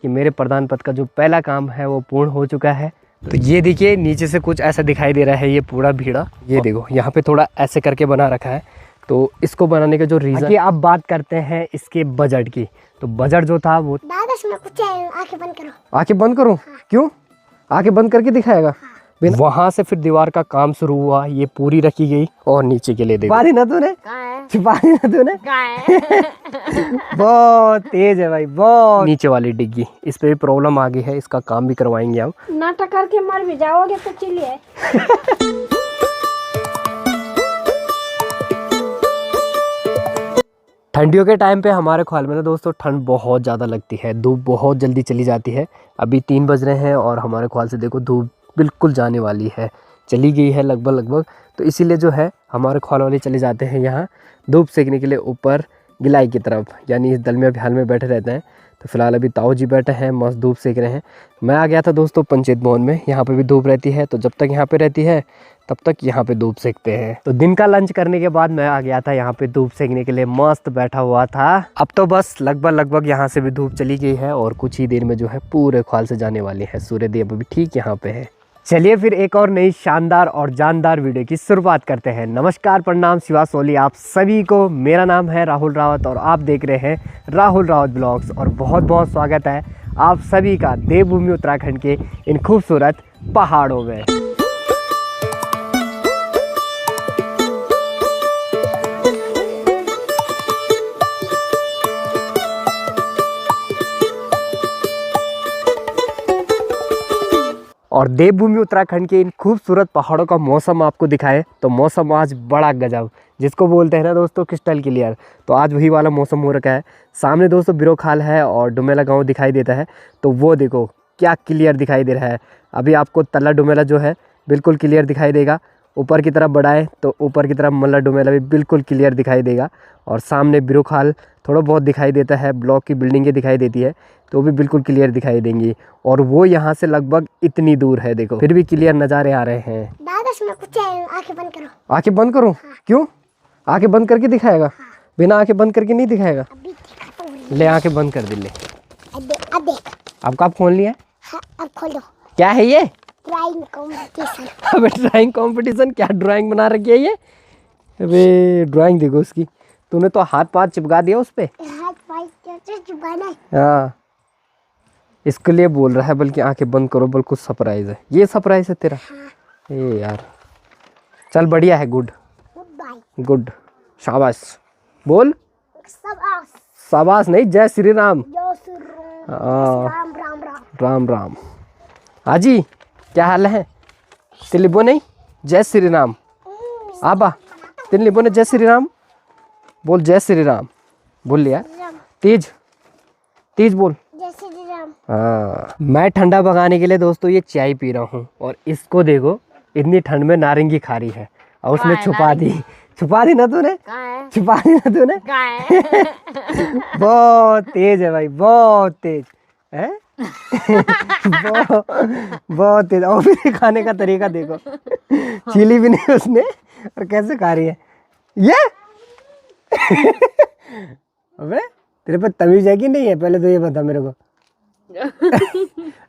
कि मेरे प्रधान पद का जो पहला काम है वो पूर्ण हो चुका है। तो ये देखिए नीचे से कुछ ऐसा दिखाई दे रहा है, ये पूरा भीड़ा, ये देखो यहाँ पे थोड़ा ऐसे करके बना रखा है। तो इसको बनाने का जो रीज़न कि आप बात करते हैं इसके बजट की, तो बजट जो था वो दादा इसमें कुछ है, आंखें बंद करो। आंखें बंद करूं? क्यों? आंखें बंद करके दिखाएगा? वहां से फिर दीवार का काम शुरू हुआ, ये पूरी रखी गई और नीचे के लिए देखो छुपा दी ना तूने, छुपा दी ना तूने बहुत तेज है भाई, बहुत। नीचे वाली डिग्गी, इस पे भी प्रॉब्लम आ गई है, इसका काम भी करवाएंगे हम। नाटक करके मर भी जाओगे तो चलिए। ठंडियों के टाइम पे हमारे ख्याल में ना दोस्तों ठंड बहुत ज़्यादा लगती है, धूप बहुत जल्दी चली जाती है। अभी 3 बज रहे हैं और हमारे ख्याल से देखो धूप बिल्कुल जाने वाली है, चली गई है लगभग। तो इसीलिए जो है हमारे ख्याल वाले चले जाते हैं यहाँ धूप सेकने के लिए ऊपर गिलाई की तरफ, यानी इस दलमिया बिहाल में बैठे रहते हैं। तो फिलहाल अभी ताऊ जी बैठे हैं, मस्त धूप सेक रहे हैं। मैं आ गया था दोस्तों पंचायत भवन में, यहाँ पे भी धूप रहती है, तो जब तक यहाँ पे रहती है तब तक यहाँ पे धूप सेकते हैं। तो दिन का लंच करने के बाद मैं आ गया था यहाँ पे धूप सेकने के लिए, मस्त बैठा हुआ था। अब तो बस लगभग यहाँ से भी धूप चली गई है और कुछ ही देर में जो है पूरे ख्वाल से जाने वाली है। सूर्यदेव अभी ठीक यहाँ पे है। चलिए फिर एक और नई शानदार और जानदार वीडियो की शुरुआत करते हैं। नमस्कार, प्रणाम, शिवा सोली आप सभी को। मेरा नाम है राहुल रावत और आप देख रहे हैं राहुल रावत ब्लॉग्स। और बहुत बहुत स्वागत है आप सभी का देवभूमि उत्तराखंड के इन खूबसूरत पहाड़ों में। और देवभूमि उत्तराखंड के इन खूबसूरत पहाड़ों का मौसम आपको दिखाए तो मौसम आज बड़ा गजब, जिसको बोलते हैं ना दोस्तों क्रिस्टल क्लियर। तो आज वही वाला मौसम हो रखा है। सामने दोस्तों बिरोखाल है और डुमेला गांव दिखाई देता है, तो वो देखो क्या क्लियर दिखाई दे रहा है। अभी आपको तल्ला डुमेला जो है बिल्कुल क्लियर दिखाई देगा। ऊपर की तरफ बढ़ाए तो ऊपर की तरफ मल्ला डुमेला भी बिल्कुल क्लियर दिखाई देगा। और सामने बिरोखाल थोड़ा बहुत दिखाई देता है, ब्लॉक की बिल्डिंगें दिखाई देती है तो भी बिल्कुल क्लियर दिखाई देंगी। और वो यहाँ से लगभग इतनी दूर है, देखो फिर भी क्लियर नज़ारे आ रहे हैं। दादा इसमें कुछ है, आंखें बंद करो। आंखें बंद करूं? क्यों? आंखें बंद करके दिखाएगा? बिना आंखें बंद करके नहीं दिखाएगा। अभी दिखाता हूँ। ले आंखें बंद कर दे ले। अब देख। अब कब खोल लिया? हाँ, अब खोल दो। क्या है ये? Drawing competition. अबे ड्राइंग कंपटीशन? क्या ड्राइंग बना रखी है ये? अबे ड्राइंग देखो उसकी, तूने तो हाथ पाथ चिपका दिया उस पे। हाथ पाथ कैसे चिपकाना है? हाँ इसके लिए बोल रहा है, बल्कि आंखें बंद करो, बिल्कुल सरप्राइज है ये। सरप्राइज है तेरा? हाँ। ए यार चल बढ़िया है, गुड गुड बाय। गुड, शाबाश बोल। शाबाश। शाबाश नहीं, जय श्री राम। जय श्री राम। हाँ। राम राम राम। राम राम। हाजी क्या हाल है? तेन लिबो नहीं जय श्री राम? आबा तेन लिबो ने जय श्री राम बोल। जय श्री राम बोल लिया, तेज तेज बोल। जय श्री राम। हाँ मैं ठंडा भगाने के लिए दोस्तों ये चाय पी रहा हूँ। और इसको देखो इतनी ठंड में नारंगी खा रही है और उसने छुपा दी ना तूने? छुपा दी ना तूने? बहुत तेज है भाई, बहुत तेज है। बहुत तेज। और भी खाने का तरीका देखो, चीली भी नहीं उसने और कैसे खा रही है ये। अबे तेरे पे तमीज है कि नहीं है? पहले तो ये बता मेरे को।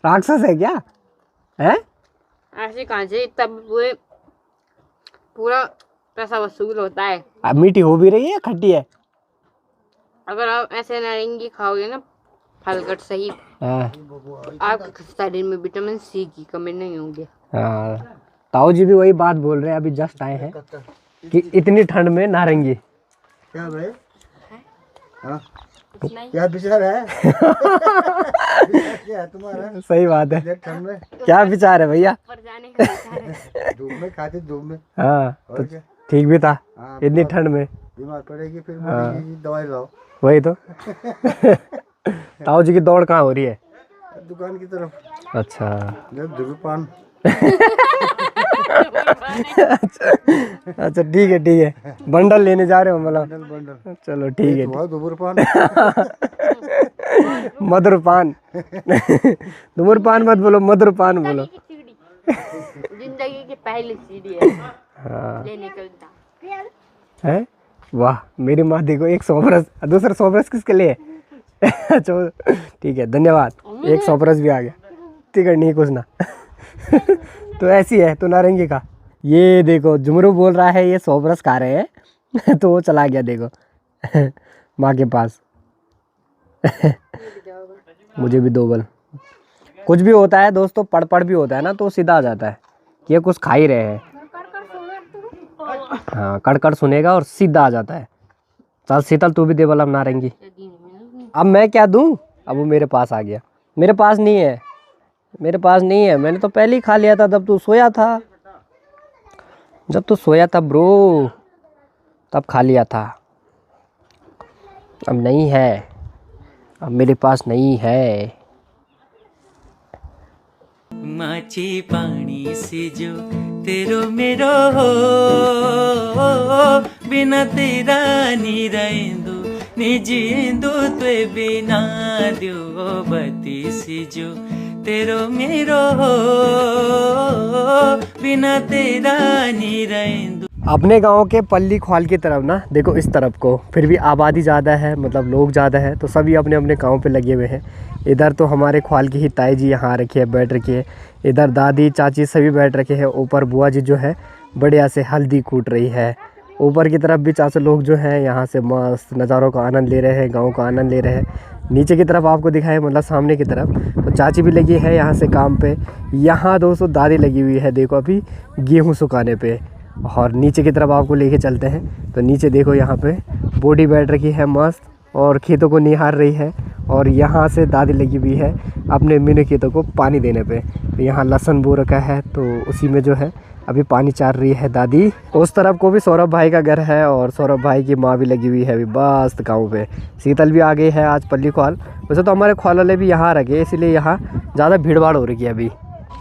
राक्षस है क्या? है ऐसे कहाँ से तब पूरा पैसा वसूल होता है। अब मीठी हो भी रही है, खट्टी है। अगर आप ऐसे नारंगी खाओगे ना फलकट सही, हाँ आपके शरीर में विटामिन सी की कमी नहीं होगी। हाँ ताऊ जी भी वही बात बोल रहे हैं, अभी जस्ट आए हैं कि इतनी ठंड में नारंगी। क्या भाई? हाँ क्या विचार है? क्या है तुम्हारा? सही बात है, ठंड में क्या विचार है भैया? पर जाने का विचार है। धूप में खाती, धूप में। हाँ तो और क्या? ठीक भी था। हाँ, इतनी ठंड में बीमार पड़ेगी फिर बोलेगी दवाई लाओ। वही तो। ताऊ जी की दौड़ कहाँ हो रही है? दुकान की तरफ। अच्छा धूम्रपान। अच्छा ठीक है बंडल लेने जा रहे हो मतलब? बंडल। चलो ठीक है। धूम्रपान। मधुरपान। धूम्रपान मत बोलो, मधुरपान बोलो। जिंदगी की पहली सीढ़ी है। हाँ लेने का है। वाह मेरी माँ देखो, एक 100 ब्रश, दूसरा 100 ब्रश किसके लिए? अच्छा ठीक है, धन्यवाद। एक सौपरस भी आ गया, टिकट नहीं कुछ ना। तो ऐसी है तो नारंगी का। ये देखो जुमरू बोल रहा है ये सौपरस खा रहे हैं। तो वो चला गया देखो माँ के पास। मुझे भी 2 बल। कुछ भी होता है दोस्तों, पड़ भी होता है ना तो सीधा आ जाता है कि ये कुछ खा ही रहे हैं। हाँ कड़ सुनेगा और सीधा आ जाता है। चल शीतल तू भी दे बल अब नारंगी। अब मैं क्या दूं? अब वो मेरे पास आ गया। मेरे पास नहीं है, मेरे पास नहीं है। मैंने तो पहले ही खा लिया था जब तू सोया था। जब तू सोया था ब्रो तब खा लिया था। अब नहीं है, अब मेरे पास नहीं है। माची पानी से जो तेरो मेरो हो, बिना तेरा नी रहेंदो नी जींदो ते बिना दियो बती से जो तेरो मेरो हो, बिना तेरा नी रहेंदो। अपने गांव के पल्ली ख्वाल की तरफ ना देखो इस तरफ को फिर भी आबादी ज़्यादा है, मतलब लोग ज़्यादा है तो सभी अपने अपने गांव पे लगे हुए हैं। इधर तो हमारे ख्वाल की ही ताई जी यहाँ रखी है, बैठ रखी है। इधर दादी चाची सभी बैठ रखे हैं। ऊपर बुआ जी जो है बढ़िया से हल्दी कूट रही है। ऊपर की तरफ भी चाचा लोग जो हैं यहाँ से मस्त नज़ारों का आनंद ले रहे हैं, गाँव का आनंद ले रहे हैं। नीचे की तरफ आपको दिखाए मतलब सामने की तरफ तो चाची भी लगी है यहाँ से काम पे। यहाँ दोस्तों दादी लगी हुई है देखो अभी गेहूँ सुखाने पे। और नीचे की तरफ आपको लेके चलते हैं तो नीचे देखो यहाँ पे बूढ़ी बैठ रखी है मस्त और खेतों को निहार रही है। और यहाँ से दादी लगी हुई है अपने मिनी खेतों को पानी देने पे। तो यहाँ लहसुन बो रखा है तो उसी में जो है अभी पानी चार रही है दादी। उस तरफ को भी सौरभ भाई का घर है और सौरभ भाई की माँ भी लगी हुई है अभी बस गाँव पे। शीतल भी आ गई है आज पल्ली ख्वाल। वैसे तो हमारे ख्वाल वाले भी यहाँ रखे इसीलिए यहाँ ज़्यादा भीड़ भाड़ हो रही है अभी।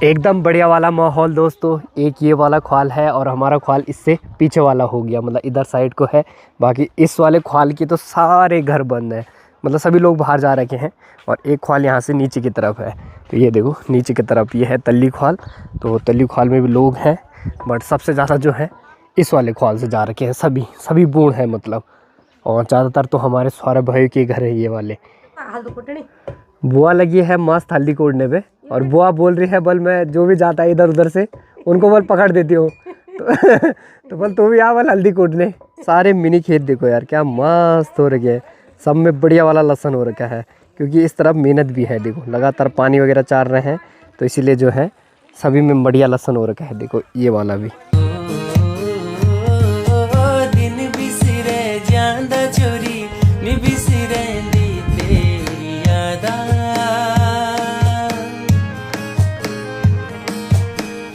एकदम बढ़िया वाला माहौल दोस्तों। एक ये वाला ख्वाल है और हमारा ख्वाल इससे पीछे वाला हो गया, मतलब इधर साइड को है। बाकी इस वाले ख्वाल की तो सारे घर बंद हैं, मतलब सभी लोग बाहर जा रखे हैं। और एक ख्वाल यहाँ से नीचे की तरफ है तो ये देखो नीचे की तरफ ये है तल्ली ख्वाल। तो तल्ली ख्वाल में भी लोग हैं बट सबसे ज़्यादा जो है इस वाले ख्वाल से जा रखे हैं। सभी बूढ़ हैं मतलब। और ज़्यादातर तो हमारे सौरभ भाई के घर है ये वाले। बुआ लगी है मस्त हल्दी कोड़ने पे और बुआ बोल रही है बल मैं जो भी जाता है इधर उधर से उनको बल पकड़ देती हूँ। तो बल तू भी आ बल हल्दी कोड़ने। सारे मिनी खेत देखो यार क्या मस्त हो रखे हैं। सब में बढ़िया वाला लहसुन हो रखा है क्योंकि इस तरफ मेहनत भी है। देखो लगातार पानी वगैरह चार रहे हैं तो इसीलिए जो है सभी में बढ़िया लहसुन हो रखा है। देखो ये वाला भी। दिन बिसरे जांदा चोरी नी बिसरे दी तेरी यादा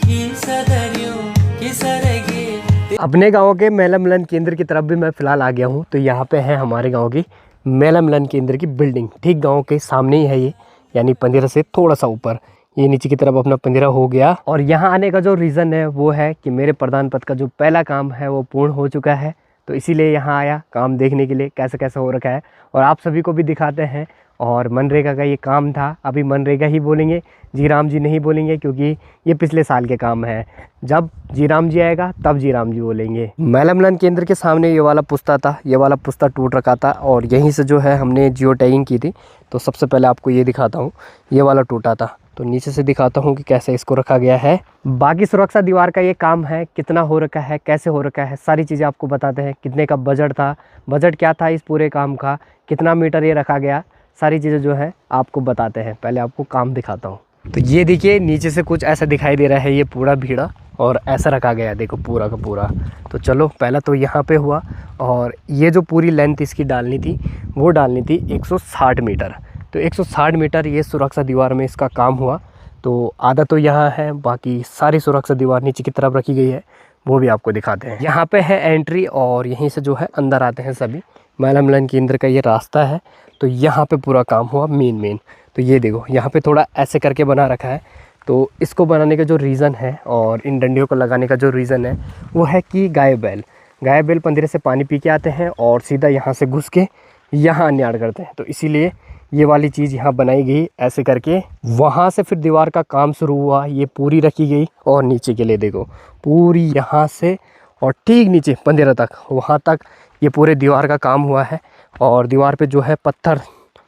की सदरियों की सरगे। अपने गांव के मेला मिलन केंद्र की तरफ भी मैं फ़िलहाल आ गया हूं। तो यहाँ पे है हमारे गांव की मेला मिलन केंद्र की बिल्डिंग, ठीक गांव के सामने ही है ये, यानी पंदिरा से थोड़ा सा ऊपर। ये नीचे की तरफ अपना पंदिरा हो गया। और यहाँ आने का जो रीज़न है वो है कि मेरे प्रधान पद का जो पहला काम है वो पूर्ण हो चुका है। तो इसीलिए यहाँ आया काम देखने के लिए कैसे कैसे हो रखा है और आप सभी को भी दिखाते हैं। और मनरेगा का ये काम था, अभी मनरेगा ही बोलेंगे, जीराम जी नहीं बोलेंगे क्योंकि ये पिछले साल के काम है। जब जीराम जी आएगा तब जीराम जी बोलेंगे। मेला मिलन केंद्र के सामने ये वाला पुस्ता था, ये वाला पुस्ता टूट रखा था और यहीं से जो है हमने जियो टैगिंग की थी। तो सबसे पहले आपको ये दिखाता हूँ, ये वाला टूटा था तो नीचे से दिखाता हूँ कि कैसे इसको रखा गया है। बाकी सुरक्षा दीवार का ये काम है, कितना हो रखा है, कैसे हो रखा है, सारी चीज़ें आपको बताते हैं। कितने का बजट था, बजट क्या था इस पूरे काम का, कितना मीटर ये रखा गया, सारी चीज़ें जो है आपको बताते हैं। पहले आपको काम दिखाता हूँ। तो ये देखिए नीचे से कुछ ऐसा दिखाई दे रहा है, ये पूरा भीड़ा और ऐसा रखा गया है देखो पूरा का पूरा। तो चलो पहला तो यहाँ पे हुआ और ये जो पूरी लेंथ इसकी डालनी थी वो डालनी थी 160 मीटर। तो 160 मीटर ये सुरक्षा दीवार में इसका काम हुआ। तो आधा तो यहाँ है, बाकी सारी सुरक्षा दीवार नीचे की तरफ रखी गई है, वो भी आपको दिखाते हैं। यहाँ पे है एंट्री और यहीं से जो है अंदर आते हैं सभी। मेला मिलन केंद्र का ये रास्ता है। तो यहाँ पे पूरा काम हुआ मेन। तो ये देखो यहाँ पे थोड़ा ऐसे करके बना रखा है। तो इसको बनाने का जो रीज़न है और इन डंडियों को लगाने का जो रीज़न है वो है कि गाय बैल पंदिरे से पानी पी के आते हैं और सीधा यहाँ से घुस के यहाँ अन्याड़ करते हैं। तो इसीलिए ये वाली चीज़ यहाँ बनाई गई ऐसे करके। वहाँ से फिर दीवार का काम शुरू हुआ, ये पूरी रखी गई और नीचे के लिए देखो पूरी यहाँ से और ठीक नीचे पंदिरा तक, वहाँ तक ये पूरे दीवार का काम हुआ है। और दीवार पे जो है पत्थर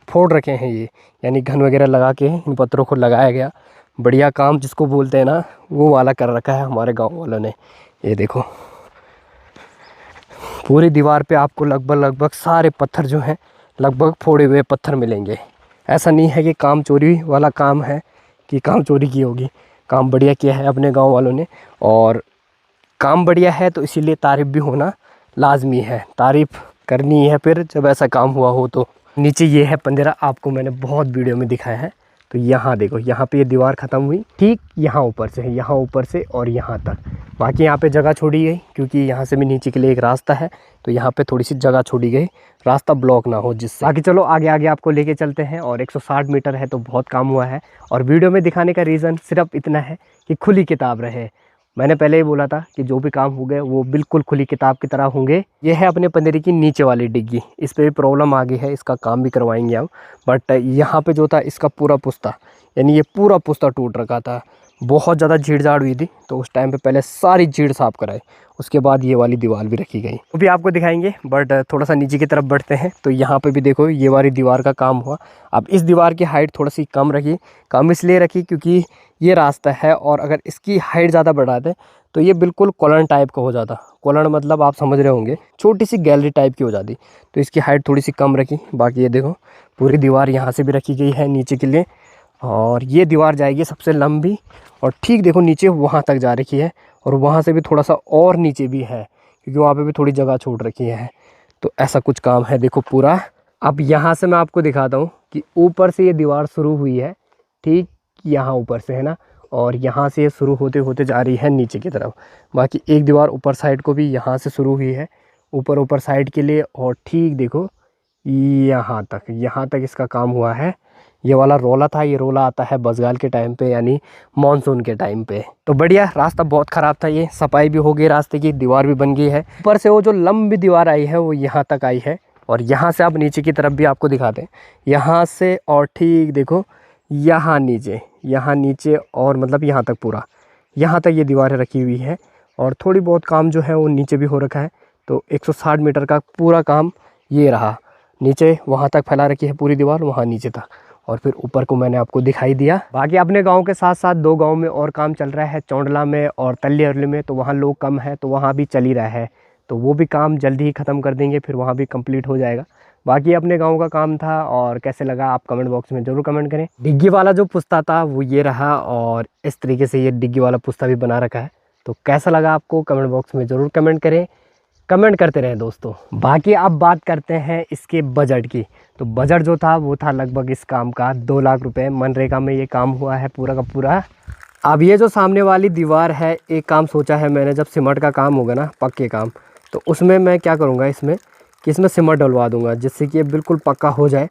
फोड़ रखे हैं ये, यानी घन वगैरह लगा के इन पत्थरों को लगाया गया। बढ़िया काम जिसको बोलते हैं ना, वो वाला कर रखा है हमारे गांव वालों ने। ये देखो पूरी दीवार पे आपको लगभग सारे पत्थर जो हैं लगभग फोड़े हुए पत्थर मिलेंगे। ऐसा नहीं है कि काम चोरी वाला काम है कि काम चोरी की होगी, काम बढ़िया किया है अपने गांव वालों ने। और काम बढ़िया है तो इसीलिए तारीफ़ भी होना लाजमी है, तारीफ़ करनी है फिर जब ऐसा काम हुआ हो। तो नीचे ये है पंदेरा, आपको मैंने बहुत वीडियो में दिखाया है। तो यहाँ देखो, यहाँ पे ये दीवार ख़त्म हुई ठीक यहाँ ऊपर से, यहाँ ऊपर से और यहाँ तक। बाकी यहाँ पे जगह छोड़ी गई क्योंकि यहाँ से भी नीचे के लिए एक रास्ता है, तो यहाँ पे थोड़ी सी जगह छोड़ी गई, रास्ता ब्लॉक ना हो जिससे। बाकी चलो आगे आगे आपको लेके चलते हैं। और 160 मीटर है तो बहुत काम हुआ है। और वीडियो में दिखाने का रीज़न सिर्फ इतना है कि खुली किताब रहे। मैंने पहले ही बोला था कि जो भी काम हो गए वो बिल्कुल खुली किताब की तरह होंगे। ये है अपने पंदेरी की नीचे वाली डिग्गी, इस पर भी प्रॉब्लम आ गई है, इसका काम भी करवाएंगे हम। बट यहाँ पे जो था इसका पूरा पुस्ता, यानी ये पूरा पुस्ता टूट रखा था, बहुत ज़्यादा झीड़ झाड़ हुई थी। तो उस टाइम पे पहले सारी झीड़ साफ़ कराई, उसके बाद ये वाली दीवार भी रखी गई, वो भी आपको दिखाएंगे। बट थोड़ा सा नीचे की तरफ बढ़ते हैं। तो यहाँ पे भी देखो ये वाली दीवार का काम हुआ। अब इस दीवार की हाइट थोड़ी सी कम रखी, कम इसलिए रखी क्योंकि ये रास्ता है और अगर इसकी हाइट ज़्यादा बढ़ा दें तो ये बिल्कुल कॉलन टाइप का हो जाता। कॉलन मतलब आप समझ रहे होंगे, छोटी सी गैलरी टाइप की हो जाती। तो इसकी हाइट थोड़ी सी कम रखी। बाकी ये देखो पूरी दीवार यहाँ से भी रखी गई है नीचे के लिए, और ये दीवार जाएगी सबसे लंबी और ठीक देखो नीचे वहाँ तक जा रखी है। और वहाँ से भी थोड़ा सा और नीचे भी है क्योंकि वहाँ पे भी थोड़ी जगह छोड़ रखी है। तो ऐसा कुछ काम है देखो पूरा। अब यहाँ से मैं आपको दिखाता हूँ कि ऊपर से ये दीवार शुरू हुई है, ठीक यहाँ ऊपर से है ना, और यहाँ से ये शुरू होते होते जा रही है नीचे की तरफ। बाकी एक दीवार ऊपर साइड को भी यहाँ से शुरू हुई है, ऊपर साइड के लिए, और ठीक देखो यहाँ तक इसका काम हुआ है। ये वाला रोला था, ये रोला आता है बरसात के टाइम पे, यानी मानसून के टाइम पे। तो बढ़िया, रास्ता बहुत ख़राब था, ये सफाई भी हो गई रास्ते की, दीवार भी बन गई है। ऊपर से वो जो लंबी दीवार आई है वो यहाँ तक आई है। और यहाँ से आप नीचे की तरफ भी आपको दिखाते हैं, यहाँ से और ठीक देखो यहाँ नीचे और मतलब यहाँ तक पूरा, यहाँ तक ये दीवारें रखी हुई है। और थोड़ी बहुत काम जो है वो नीचे भी हो रखा है। तो 160 मीटर का पूरा काम ये रहा, नीचे वहाँ तक फैला रखी है पूरी दीवार, वहाँ नीचे तक। और फिर ऊपर को मैंने आपको दिखाई दिया। बाकी अपने गांव के साथ साथ 2 गांव में और काम चल रहा है, चौंडला में और तल्ली अरली में। तो वहाँ लोग कम है तो वहाँ भी चल ही रहा है, तो वो भी काम जल्दी ही ख़त्म कर देंगे, फिर वहाँ भी कंप्लीट हो जाएगा। बाकी अपने गांव का काम था, और कैसे लगा आप कमेंट बॉक्स में ज़रूर कमेंट करें। डिग्गी वाला जो पुस्ता था वो ये रहा, और इस तरीके से ये डिग्गी वाला पुस्ता भी बना रखा है। तो कैसा लगा आपको कमेंट बॉक्स में ज़रूर कमेंट करें, कमेंट करते रहें दोस्तों। बाकी अब बात करते हैं इसके बजट की। तो बजट जो था वो था लगभग इस काम का 2 लाख रुपए। मनरेगा में ये काम हुआ है पूरा का पूरा। अब ये जो सामने वाली दीवार है, एक काम सोचा है मैंने, जब सीमेंट का काम होगा ना, पक्के काम, तो उसमें मैं क्या करूँगा इसमें कि इसमें सीमेंट डलवा दूँगा, जिससे कि ये बिल्कुल पक्का हो जाए,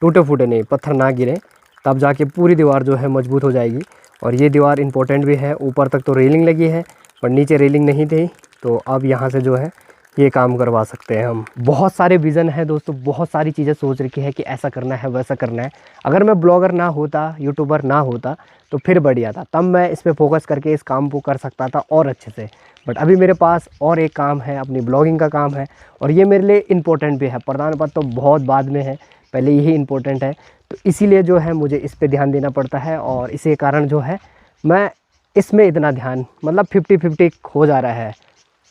टूटे फूटे नहीं, पत्थर ना गिरे, तब जाके पूरी दीवार जो है मजबूत हो जाएगी। और ये दीवार इम्पोर्टेंट भी है। ऊपर तक तो रेलिंग लगी है पर नीचे रेलिंग नहीं थी, तो अब यहाँ से जो है ये काम करवा सकते हैं हम। बहुत सारे विज़न है दोस्तों, बहुत सारी चीज़ें सोच रखी है कि ऐसा करना है वैसा करना है। अगर मैं ब्लॉगर ना होता, यूट्यूबर ना होता तो फिर बढ़िया था, तब मैं इस पे फोकस करके इस काम को कर सकता था और अच्छे से। बट अभी मेरे पास और एक काम है, अपनी ब्लॉगिंग का काम है, और ये मेरे लिए इम्पोर्टेंट भी है। प्रधान पद तो बहुत बाद में है, पहले यही इम्पोर्टेंट है। तो इसीलिए जो है मुझे इस पर ध्यान देना पड़ता है, और इसी कारण जो है मैं इसमें इतना ध्यान, मतलब 50-50 हो जा रहा है।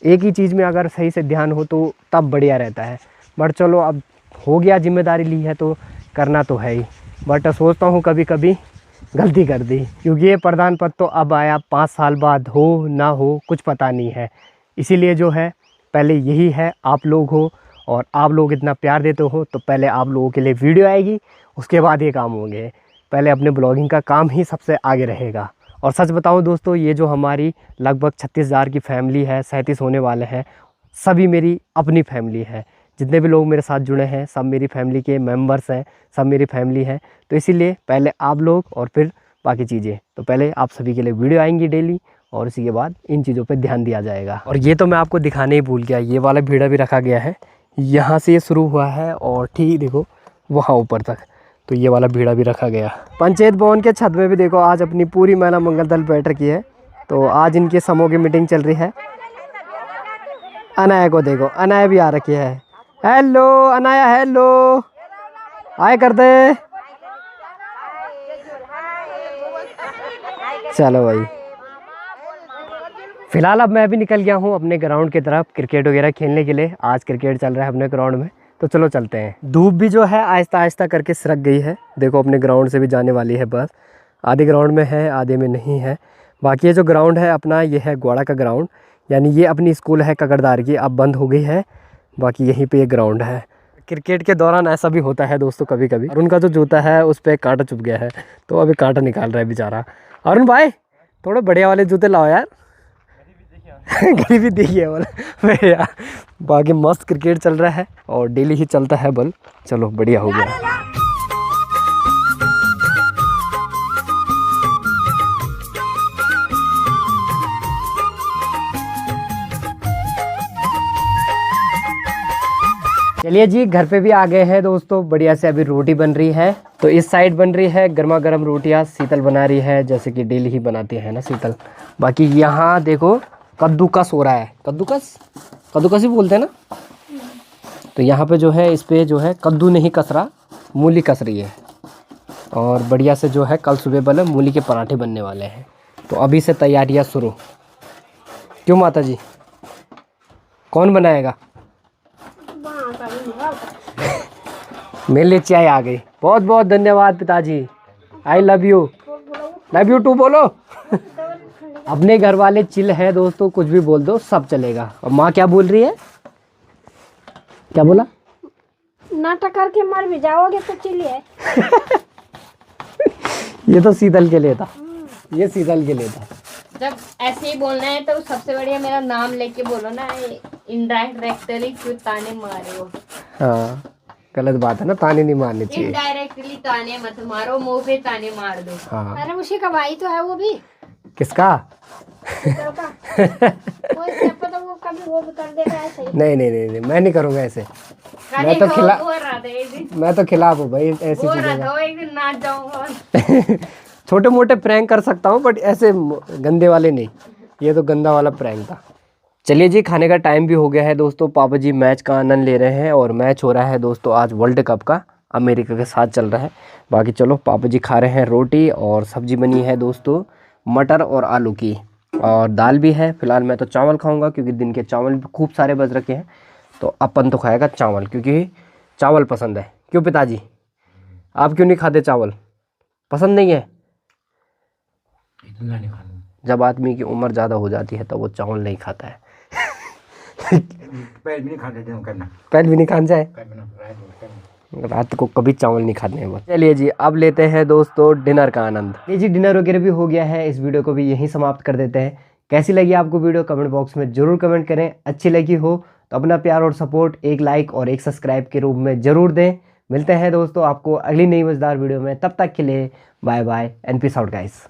एक ही चीज़ में अगर सही से ध्यान हो तो तब बढ़िया रहता है। बट चलो अब हो गया, जिम्मेदारी ली है तो करना तो है ही। बट सोचता हूँ कभी कभी गलती कर दी, क्योंकि ये प्रधान पद तो अब आया, 5 साल बाद हो ना हो कुछ पता नहीं है। इसीलिए जो है पहले यही है, आप लोग हो और आप लोग इतना प्यार देते हो तो पहले आप लोगों के लिए वीडियो आएगी, उसके बाद ये काम होंगे। पहले अपने ब्लॉगिंग का काम ही सबसे आगे रहेगा। और सच बताऊं दोस्तों, ये जो हमारी लगभग 36,000 की फैमिली है, 37 होने वाले हैं, सभी मेरी अपनी फैमिली है। जितने भी लोग मेरे साथ जुड़े हैं सब मेरी फैमिली के मेंबर्स हैं, सब मेरी फैमिली है। तो इसीलिए पहले आप लोग और फिर बाकी चीज़ें। तो पहले आप सभी के लिए वीडियो आएंगी डेली, और इसी के बाद इन चीज़ों पे ध्यान दिया जाएगा। और ये तो मैं आपको दिखाने ही भूल गया, ये वाला भीड़ा भी रखा गया है। यहाँ से ये शुरू हुआ है और ठीक देखो वहाँ ऊपर तक, तो ये वाला भीड़ा भी रखा गया। पंचायत भवन के छत में भी देखो आज अपनी पूरी महिला मंगल दल बैठ रखी है। तो आज इनके समूह की मीटिंग चल रही है। अनाया को देखो, अनाया भी आ रखी है। हेलो अनाया, हेलो हाय कर दे। चलो भाई, फिलहाल अब मैं भी निकल गया हूँ अपने ग्राउंड की तरफ क्रिकेट वगैरह खेलने के लिए। आज क्रिकेट चल रहा है अपने ग्राउंड में, तो चलो चलते हैं। धूप भी जो है आहिस्ता आहिस्ता करके सरक गई है। देखो अपने ग्राउंड से भी जाने वाली है बस। आधे ग्राउंड में है, आधे में नहीं है। बाकी ये जो ग्राउंड है अपना, ये है ग्वाड़ा का ग्राउंड, यानी ये अपनी स्कूल है ककड़दार की, अब बंद हो गई है। बाकी यहीं पे ये ग्राउंड है। क्रिकेट के दौरान ऐसा भी होता है दोस्तों कभी कभी। और उनका जो जूता है उस पर कांटा चुभ गया है, तो अभी कांटा निकाल रहा है बेचारा। अरुण भाई थोड़े बढ़िया वाले जूते लाओ यार। गरीबी देखिए बोला यार। बाकी मस्त क्रिकेट चल रहा है और डेली ही चलता है बल। चलो बढ़िया हो गया। चलिए जी, घर पे भी आ गए हैं दोस्तों। बढ़िया से अभी रोटी बन रही है, तो इस साइड बन रही है गर्मा गर्म रोटियां। शीतल बना रही है, जैसे कि डेली ही बनाती है ना शीतल। बाकी यहाँ देखो कद्दूकस हो रहा है। कद्दूकस ही बोलते हैं ना। तो यहाँ पे जो है, इस पे जो है कद्दू नहीं कस रहा, मूली कस रही है। और बढ़िया से जो है कल सुबह वाले मूली के पराठे बनने वाले हैं। तो अभी से तैयारियाँ शुरू। क्यों माता जी, कौन बनाएगा? मेरे लिए चाय आ गई। बहुत बहुत धन्यवाद पिताजी। I love you. Love you too बोलो। अपने घर वाले चिल है दोस्तों, कुछ भी बोल दो सब चलेगा। और माँ क्या बोल रही है? क्या बोला? नाटक करके मर भी जाओगे तो चलिए। ये तो शीतल के लिए था, ये शीतल के लिए था। जब ऐसे ही बोलना है तो सबसे बढ़िया मेरा नाम लेके बोलो ना। इनडायरेक्टली क्यों ताने मारे हो? हाँ गलत बात है ना, ताने नहीं मारनी चाहिए। इनडायरेक्टली ताने मत मारो, मुंह पे ताने मार दो। हाँ। अरे उसी का भाई तो है वो भी। किसका? वो इससे पता वो कभी वो भी कर देगा ऐसे ही। नहीं, मैं नहीं करूँगा ऐसे। मैं तो खिलाफ हूँ भाई ऐसी चीज़ों। एक दिन नाच जाऊंगा। छोटे मोटे प्रैंक कर सकता हूँ, बट ऐसे गंदे वाले नहीं। ये तो गंदा वाला प्रैंक था। चलिए जी, खाने का टाइम भी हो गया है दोस्तों। पापा जी मैच का आनंद ले रहे हैं, और मैच हो रहा है दोस्तों आज वर्ल्ड कप का, अमेरिका के साथ चल रहा है। बाकी चलो, पापा जी खा रहे हैं रोटी, और सब्जी बनी है दोस्तों मटर और आलू की, और दाल भी है। फिलहाल मैं तो चावल खाऊंगा, क्योंकि दिन के चावल भी खूब सारे बच रखे हैं। तो अपन तो खाएगा चावल, क्योंकि चावल पसंद है। क्यों पिताजी, आप क्यों नहीं खाते चावल? पसंद नहीं है? जब आदमी की उम्र ज़्यादा हो जाती है तो वो चावल नहीं खाता है। पैर भी नहीं खाते थे करना। पैर भी नहीं खान जाए, रात को कभी चावल नहीं खाते हैं बस। चलिए जी, अब लेते हैं दोस्तों डिनर का आनंद। ये जी डिनर वगैरह भी हो गया है। इस वीडियो को भी यहीं समाप्त कर देते हैं। कैसी लगी आपको वीडियो, कमेंट बॉक्स में जरूर कमेंट करें। अच्छी लगी हो तो अपना प्यार और सपोर्ट एक लाइक और एक सब्सक्राइब के रूप में ज़रूर दें। मिलते हैं दोस्तों आपको अगली नई मज़ेदार वीडियो में। तब तक के लिए bye bye and peace out guys.